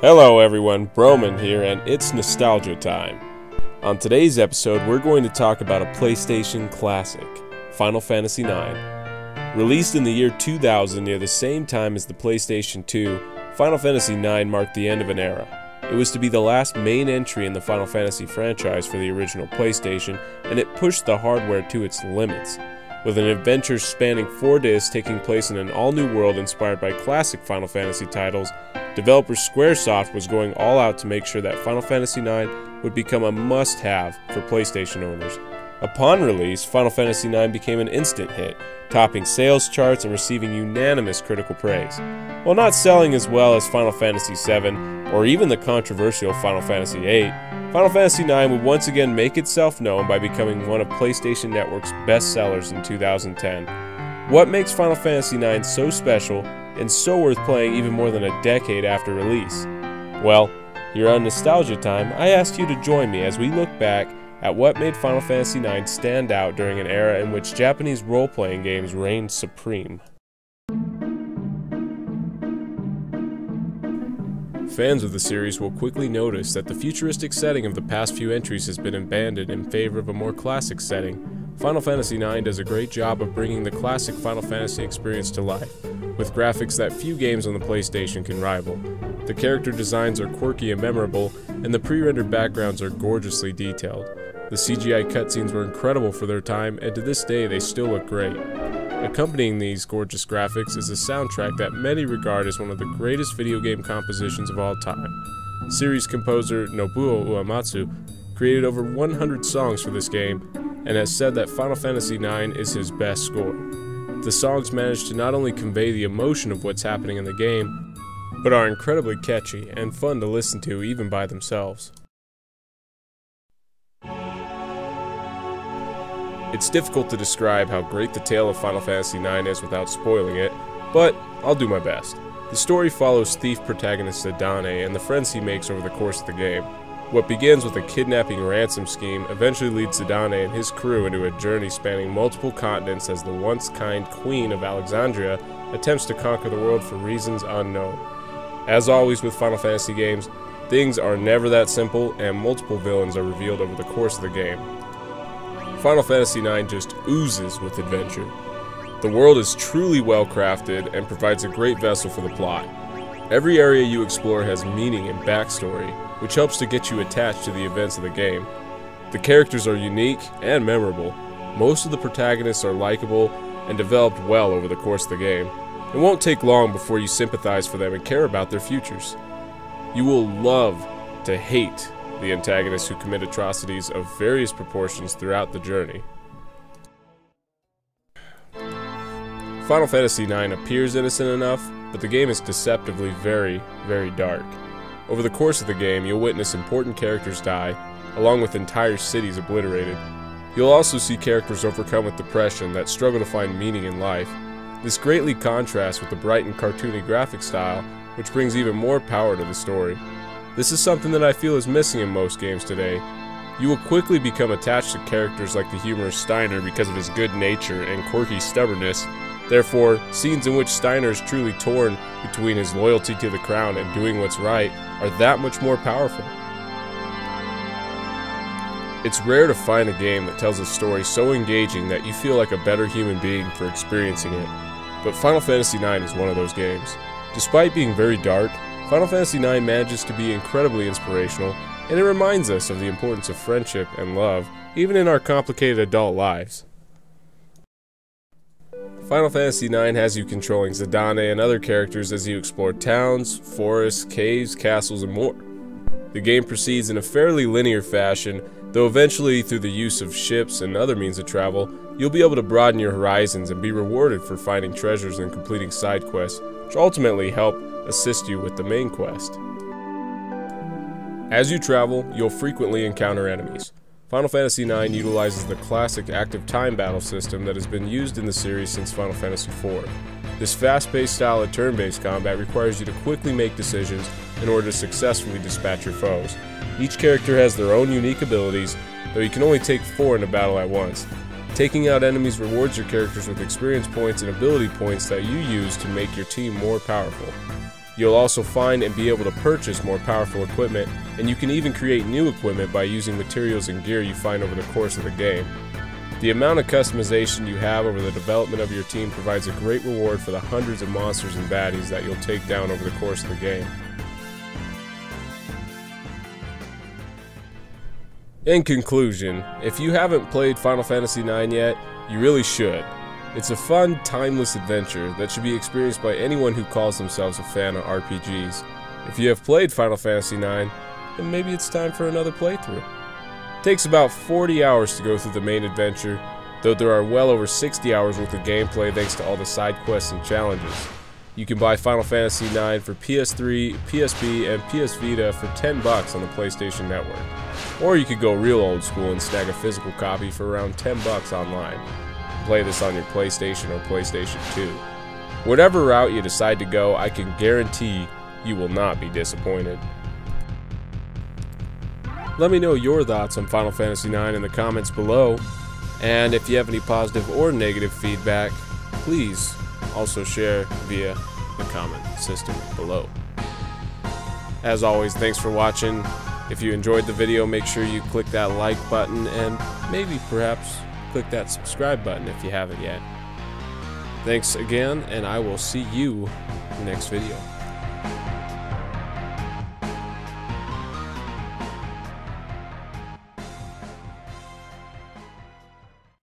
Hello everyone, Broman here, and it's nostalgia time. On today's episode, we're going to talk about a PlayStation classic, Final Fantasy IX. Released in the year 2000 near the same time as the PlayStation 2, Final Fantasy IX marked the end of an era. It was to be the last main entry in the Final Fantasy franchise for the original PlayStation, and it pushed the hardware to its limits. With an adventure spanning 4 discs taking place in an all-new world inspired by classic Final Fantasy titles, developer Squaresoft was going all out to make sure that Final Fantasy IX would become a must-have for PlayStation owners. Upon release, Final Fantasy IX became an instant hit, topping sales charts and receiving unanimous critical praise. While not selling as well as Final Fantasy VII, or even the controversial Final Fantasy VIII, Final Fantasy IX would once again make itself known by becoming one of PlayStation Network's best sellers in 2010. What makes Final Fantasy IX so special and so worth playing even more than a decade after release? Well, here on Nostalgia Time, I ask you to join me as we look back at what made Final Fantasy IX stand out during an era in which Japanese role-playing games reigned supreme. Fans of the series will quickly notice that the futuristic setting of the past few entries has been abandoned in favor of a more classic setting. Final Fantasy IX does a great job of bringing the classic Final Fantasy experience to life, with graphics that few games on the PlayStation can rival. The character designs are quirky and memorable, and the pre-rendered backgrounds are gorgeously detailed. The CGI cutscenes were incredible for their time, and to this day they still look great. Accompanying these gorgeous graphics is a soundtrack that many regard as one of the greatest video game compositions of all time. Series composer Nobuo Uematsu created over 100 songs for this game, and has said that Final Fantasy IX is his best score. The songs manage to not only convey the emotion of what's happening in the game, but are incredibly catchy and fun to listen to even by themselves. It's difficult to describe how great the tale of Final Fantasy IX is without spoiling it, but I'll do my best. The story follows thief protagonist Zidane and the friends he makes over the course of the game. What begins with a kidnapping ransom scheme eventually leads Zidane and his crew into a journey spanning multiple continents as the once kind Queen of Alexandria attempts to conquer the world for reasons unknown. As always with Final Fantasy games, things are never that simple and multiple villains are revealed over the course of the game. Final Fantasy IX just oozes with adventure. The world is truly well crafted and provides a great vessel for the plot. Every area you explore has meaning and backstory, which helps to get you attached to the events of the game. The characters are unique and memorable. Most of the protagonists are likable and developed well over the course of the game. It won't take long before you sympathize for them and care about their futures. You will love to hate the antagonists who commit atrocities of various proportions throughout the journey. Final Fantasy IX appears innocent enough, but the game is deceptively very, very dark. Over the course of the game, you'll witness important characters die, along with entire cities obliterated. You'll also see characters overcome with depression that struggle to find meaning in life. This greatly contrasts with the bright and cartoony graphic style, which brings even more power to the story. This is something that I feel is missing in most games today. You will quickly become attached to characters like the humorous Steiner because of his good nature and quirky stubbornness. Therefore, scenes in which Steiner is truly torn between his loyalty to the crown and doing what's right are that much more powerful. It's rare to find a game that tells a story so engaging that you feel like a better human being for experiencing it. But Final Fantasy IX is one of those games. Despite being very dark, Final Fantasy IX manages to be incredibly inspirational, and it reminds us of the importance of friendship and love, even in our complicated adult lives. Final Fantasy IX has you controlling Zidane and other characters as you explore towns, forests, caves, castles, and more. The game proceeds in a fairly linear fashion, though eventually through the use of ships and other means of travel, you'll be able to broaden your horizons and be rewarded for finding treasures and completing side quests, which ultimately help assist you with the main quest. As you travel, you'll frequently encounter enemies. Final Fantasy IX utilizes the classic active time battle system that has been used in the series since Final Fantasy IV. This fast-paced style of turn-based combat requires you to quickly make decisions in order to successfully dispatch your foes. Each character has their own unique abilities, though you can only take 4 in a battle at once. Taking out enemies rewards your characters with experience points and ability points that you use to make your team more powerful. You'll also find and be able to purchase more powerful equipment, and you can even create new equipment by using materials and gear you find over the course of the game. The amount of customization you have over the development of your team provides a great reward for the hundreds of monsters and baddies that you'll take down over the course of the game. In conclusion, if you haven't played Final Fantasy IX yet, you really should. It's a fun, timeless adventure that should be experienced by anyone who calls themselves a fan of RPGs. If you have played Final Fantasy IX, then maybe it's time for another playthrough. It takes about 40 hours to go through the main adventure, though there are well over 60 hours worth of gameplay thanks to all the side quests and challenges. You can buy Final Fantasy IX for PS3, PSP, and PS Vita for $10 on the PlayStation Network. Or you could go real old school and snag a physical copy for around $10 online. Play this on your PlayStation or PlayStation 2. Whatever route you decide to go, I can guarantee you will not be disappointed. Let me know your thoughts on Final Fantasy IX in the comments below, and if you have any positive or negative feedback, please also share via the comment system below. As always, thanks for watching. If you enjoyed the video, make sure you click that like button and maybe perhaps click that subscribe button if you haven't yet. Thanks again, and I will see you in the next video.